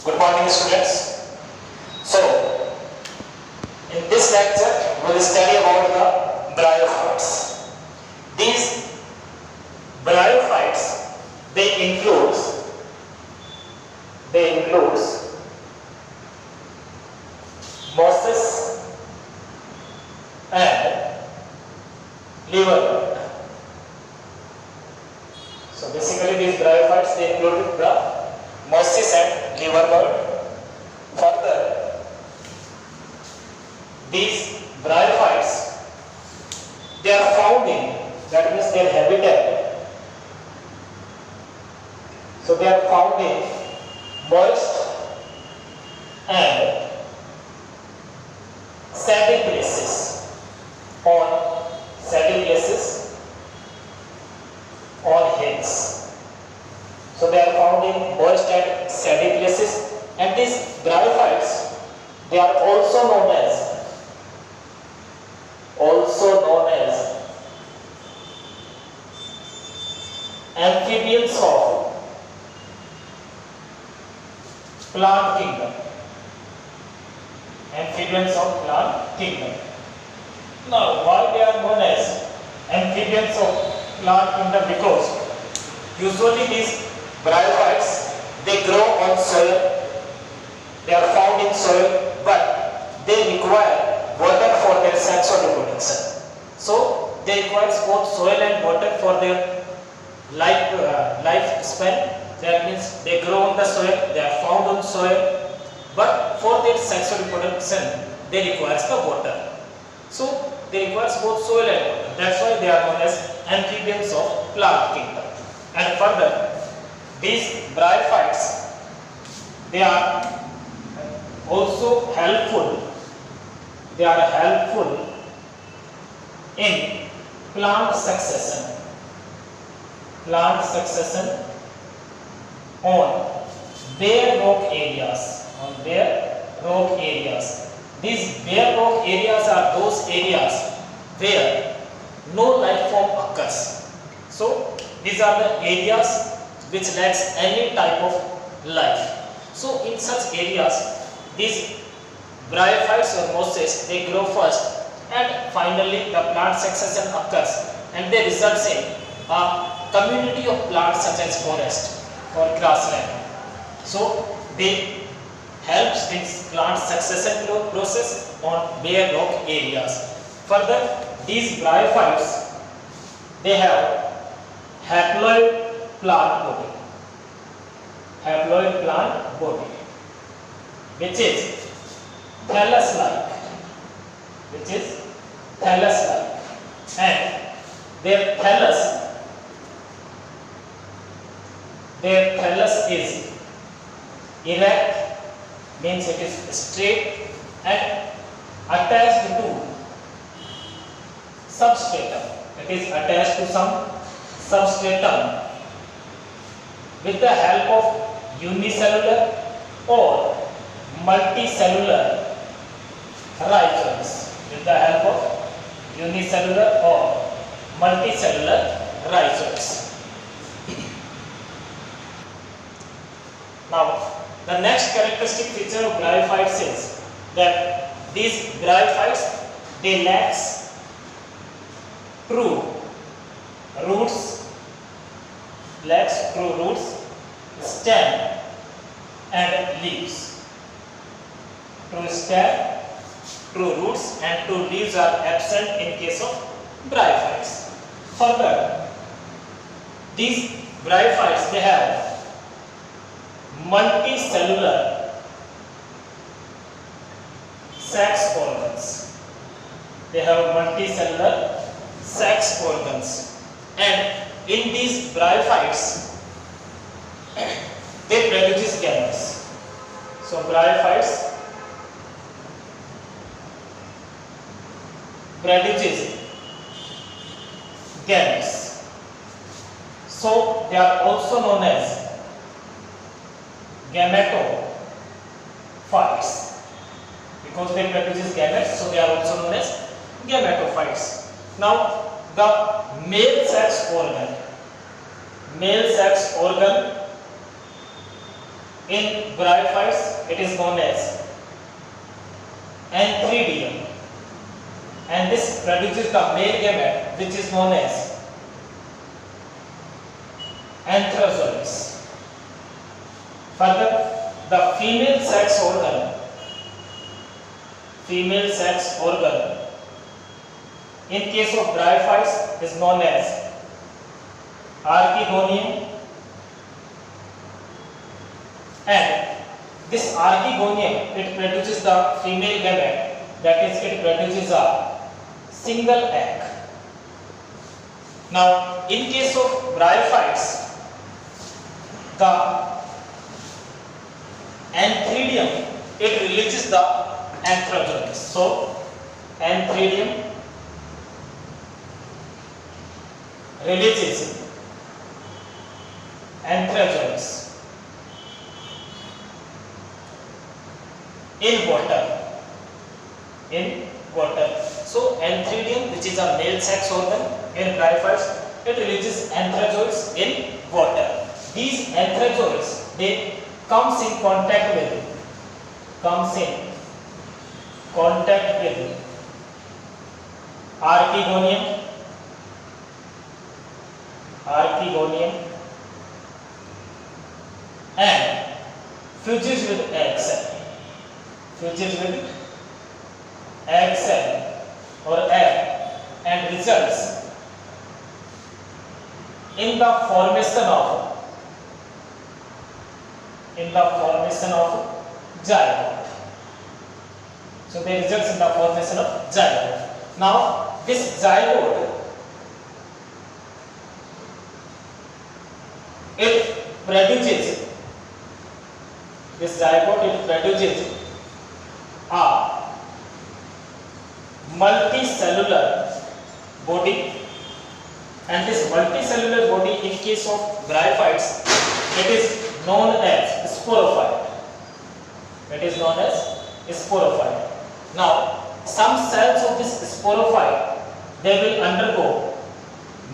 Good morning, students. So, in this lecture, we will study about the bryophytes. These bryophytes, they includes mosses and liverwort. So basically, these bryophytes, they include the mosses and liverwort. Further, these bryophytes, they are found in, that means their habitat. So they are found in moist and sandy places, on hills. So they are found in moist and sandy places, and these bryophytes, they are also known as amphibians of plant kingdom. Amphibians of plant kingdom. Now, why they are known as amphibians of plant kingdom? Because usually these bryophytes, they grow on soil, they are found in soil, but they require water for their sexual reproduction. So they require both soil and water for their lifespan. That means they grow on the soil, they are found on soil, but for their sexual reproduction, they require the water. So they require both soil and water. That's why they are known as amphibians of plant kingdom. And further, these bryophytes, they are also helpful. They are helpful in plant succession. Plant succession on bare rock areas. These bare rock areas are those areas where no life form occurs. So these are the areas which lacks any type of life. So in such areas, these bryophytes or mosses, they grow first, and finally the plant succession occurs, and they result in a community of plants such as forest or grassland. So they helps in plant succession process on bare rock areas. Further, these bryophytes, they have haploid plant body, which is thallus-like, and their thallus is erect, means it is straight and attached to substratum. It is attached to some substratum with the help of unicellular or multicellular rhizoids. With the help of unicellular or multicellular rhizoids. Now, the next characteristic feature of bryophytes is that these bryophytes, they lack true roots, stem and leaves. True stem, true roots and true leaves are absent in case of bryophytes. Further, these bryophytes, they have multicellular sex organs. And in these bryophytes, they produce gametes. So bryophytes produces gametes. So they are also known as gametophytes, because they produce gametes, so they are also known as gametophytes. Now, the male sex organ In bryophytes, it is known as antheridium, and this produces the male gamete, which is known as anthrazoids. Further, the female sex organ in case of bryophytes is known as archegonium, and this archegonium, it produces the female gamete, that is, it produces a single egg. Now, in case of bryophytes, the antheridium, it releases the anthrazoids. So, antheridium releases anthrazoids in water. So, antheridium, which is a male sex organ in bryophytes, it releases anthrazoids in water. These anthrazoids, they comes in contact with archegonium and fuses with egg cell or egg, and results in the formation of zygote. So they results in the formation of zygote. Now this zygote, it produces a multicellular body, and this multicellular body in case of bryophytes, it is known as sporophyte. Now, some cells of this sporophyte, they will undergo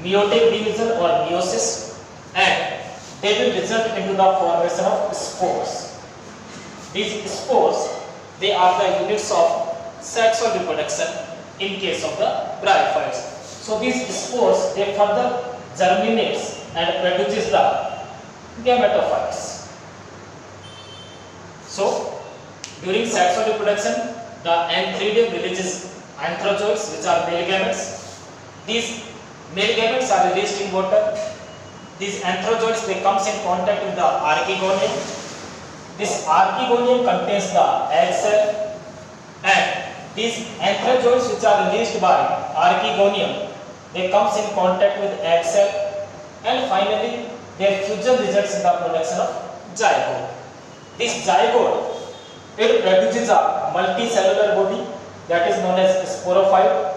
meiotic division or meiosis, and they will result into the formation of spores. These spores, they are the units of sexual reproduction in case of the bryophytes. So these spores, they further germinates and produces the gametophytes. So during sexual reproduction, the antheridium releases anthrazoids, which are male gametes. These male gametes are released in water. These anthrazoids, they comes in contact with the archegonium. This archegonium contains the egg cell, and these anthrazoids, which are released by archegonium, they comes in contact with egg cell, and finally their fusion results in the production of zygote. This zygote, it produces a multicellular body, that is known as sporophyte.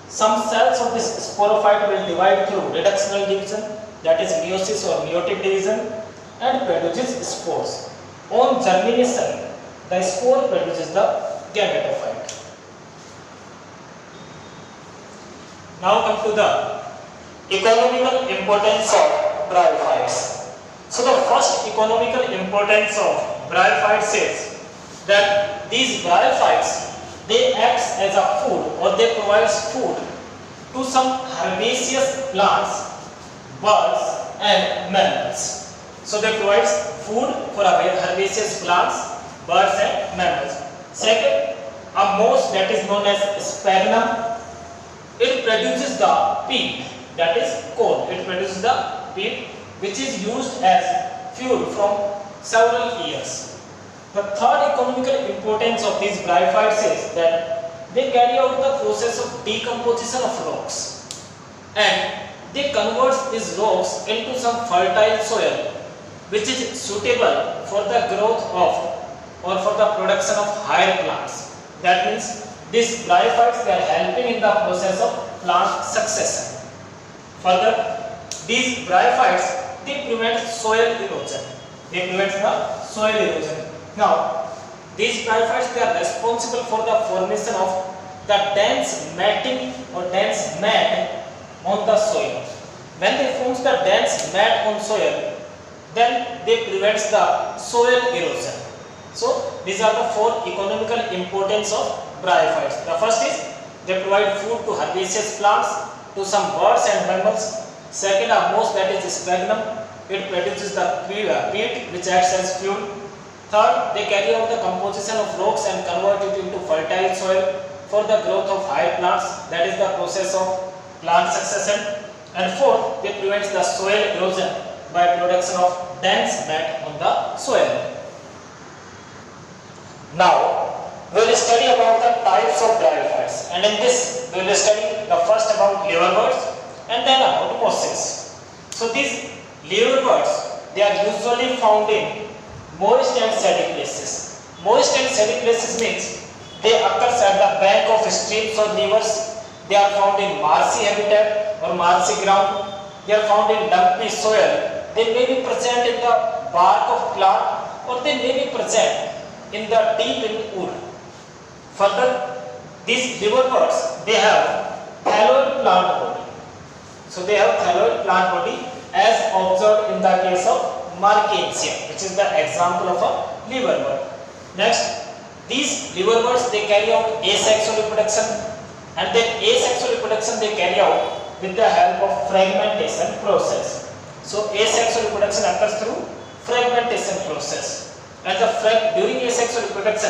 Some cells of this sporophyte will divide through reductional division, that is meiosis or meiotic division, and produces spores. On germination, the spore produces the gametophyte. Now come to the economical importance of bryophytes. So the first economical importance of bryophytes is that these bryophytes, they act as a food, or they provide food to some herbaceous plants, birds and mammals. So they provide food for herbaceous plants, birds and mammals. Second, a moss that is known as sphagnum, it produces the peat, that is corn. It produces the peat, which is used as fuel from several years. The third economical importance of these bryophytes is that they carry out the process of decomposition of rocks, and they convert these rocks into some fertile soil, which is suitable for the growth of or for the production of higher plants. That means these bryophytes, they are helping in the process of plant succession. Further, these bryophytes, they prevent soil erosion. Now, these bryophytes, they are responsible for the formation of the dense matting or dense mat on the soil. When they form the dense mat on soil, then they prevents the soil erosion. So these are the four economical importance of bryophytes. The first is they provide food to herbaceous plants, to some birds and mammals. Second are most, that is sphagnum. It produces the peat which acts as fuel. Third, they carry out the composition of rocks and convert it into fertile soil for the growth of high plants, that is the process of plant succession. And fourth, they prevent the soil erosion by production of dense mat on the soil. Now, we will study about the types of bryophytes, and in this we will study the first about liverworts and then about mosses. So these liverworts, they are usually found in moist and sandy places. Moist and sandy places means they occur at the bank of streams or rivers. They are found in marshy habitat or marshy ground. They are found in lumpy soil. They may be present in the bark of plant, or they may be present in the deep in wood. Further, these liverworts, they have thalloid plant body. So they have thalloid plant body as observed in the case of Marchantia, which is the example of a liverwort. Next, these liverworts, they carry out asexual reproduction, and then asexual reproduction they carry out with the help of fragmentation process. So asexual reproduction occurs through fragmentation process. And during asexual reproduction,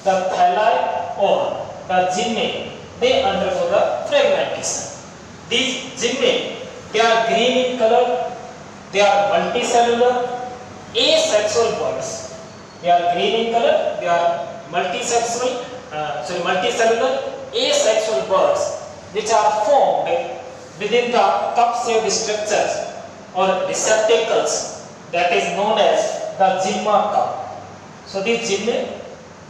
the thalli or the gymnae, they undergo the fragmentation. These gymnae, they are green in color, they are multicellular, asexual birds. They are green in color, they are multicellular, asexual birds which are formed within the cup-shaped structures or receptacles that is known as the gymma cup. So these gymnae,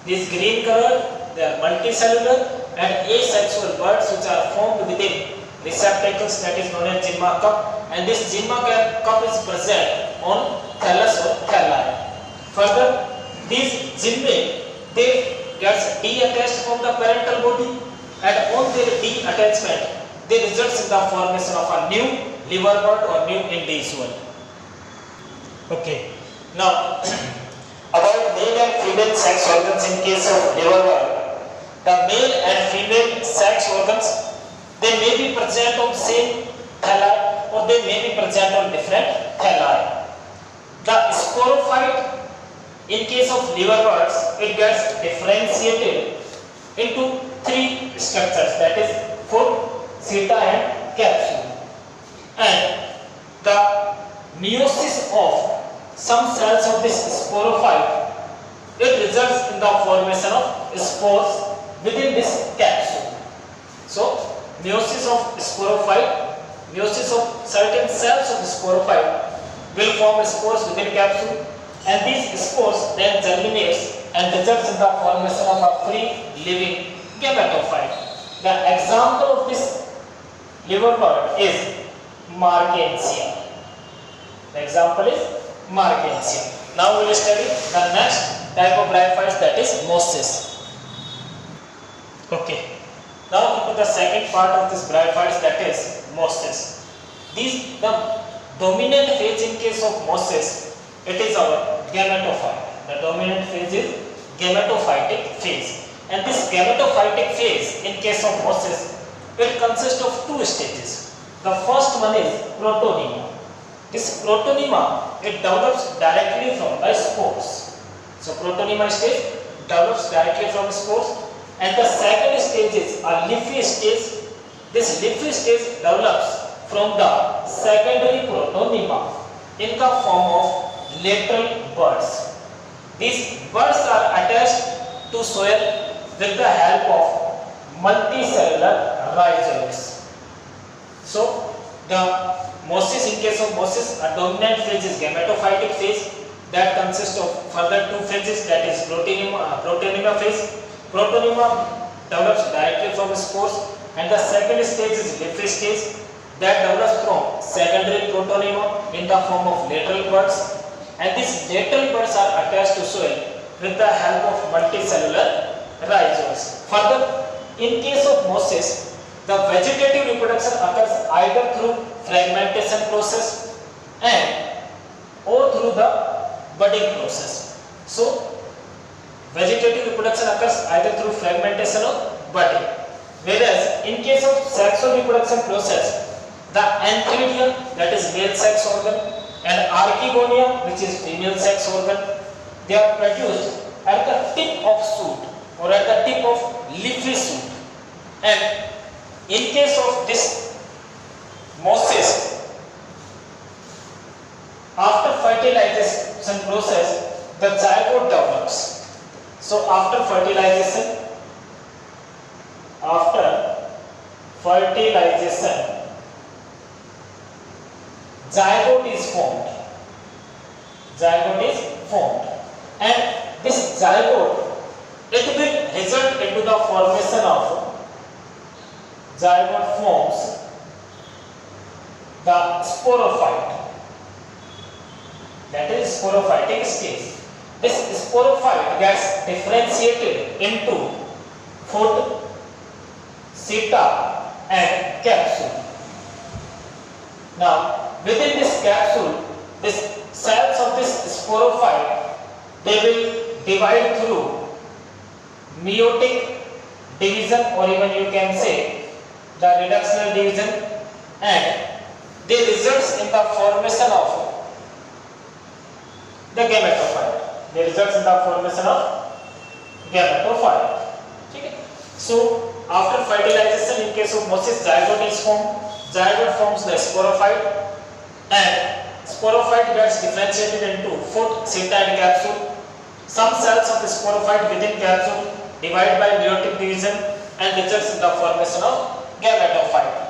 these green color, they are multicellular and asexual birds which are formed within receptacles that is known as gymma cup, and this gymma cup is present on thallus or thalli. Further, these gymnae, they get detached from the parental body, and on their detachment, they result in the formation of a new liverwort or new individual. Okay, now about male and female sex organs in case of liverwort. The male and female sex organs, they may be present on same thalli or they may be present on different thalli. The sporophyte in case of liverworts, it gets differentiated into three structures, that is foot, seta and capsule. And the meiosis of some cells of this sporophyte, it results in the formation of spores within this capsule. So, meiosis of sporophyte, meiosis of certain cells of the sporophyte will form spores within capsule, and these spores then germinates and results in the formation of a free living gametophyte. The example of this liverwort is Marchantia. The example is Marchantia. Now we will study the next type of bryophytes, that is mosses. Okay. Now come to the second part of this bryophytes, that is mosses. These the dominant phase in case of mosses, it is our gametophyte. The dominant phase is gametophytic phase, and this gametophytic phase in case of mosses, it consists of two stages. The first one is protonema. This protonema, it develops directly from the spores. So protonema stage develops directly from spores, and the second stage is a leafy stage. This leafy stage develops from the secondary protonema in the form of lateral buds. These buds are attached to soil with the help of multicellular rhizoids. So the mosses, in case of mosses, a dominant phase is gametophytic phase that consists of further two phases, that is protonema phase. Protonema develops directly from spores, and the second stage is leafy stage that develops from secondary protonema in the form of lateral buds, and these lateral buds are attached to soil with the help of multicellular rhizoids. Further, in case of mosses, the vegetative reproduction occurs either through fragmentation process and or through the budding process. So vegetative reproduction occurs either through fragmentation or budding. Whereas in case of sexual reproduction process, the antheridia, that is male sex organ, and archegonia, which is female sex organ, they are produced at the tip of shoot or at the tip of leafy shoot. And in case of this mosses, after fertilization process, the zygote develops. So after fertilization, zygote is formed. And this zygote, it will result into the formation of zygote forms the sporophyte. That is sporophytic stage. This sporophyte gets differentiated into foot, seta, and capsule. Now, within this capsule, this cells of this sporophyte, they will divide through meiotic division, or even you can say the reductional division, and they results in the formation of the gametophyte. Okay. So after fertilization, in case of mosses, zygote is formed. Zygote forms the sporophyte, and sporophyte gets differentiated into foot, seta, and capsule. Some cells of the sporophyte within capsule divide by meiotic division and results in the formation of gametophyte.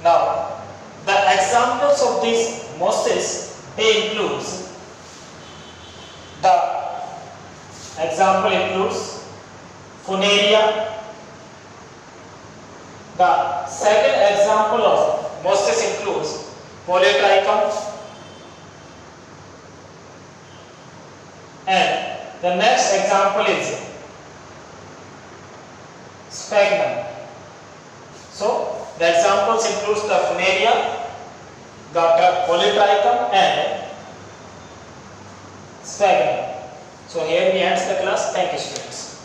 Now, the examples of these mosses, they includes, Funaria. The second example of mosses includes Polytrichum, and the next example is Sphagnum. So the examples includes the Funaria, the Polytrichum, and Sphagnum. So here we end the class. Thank you, students.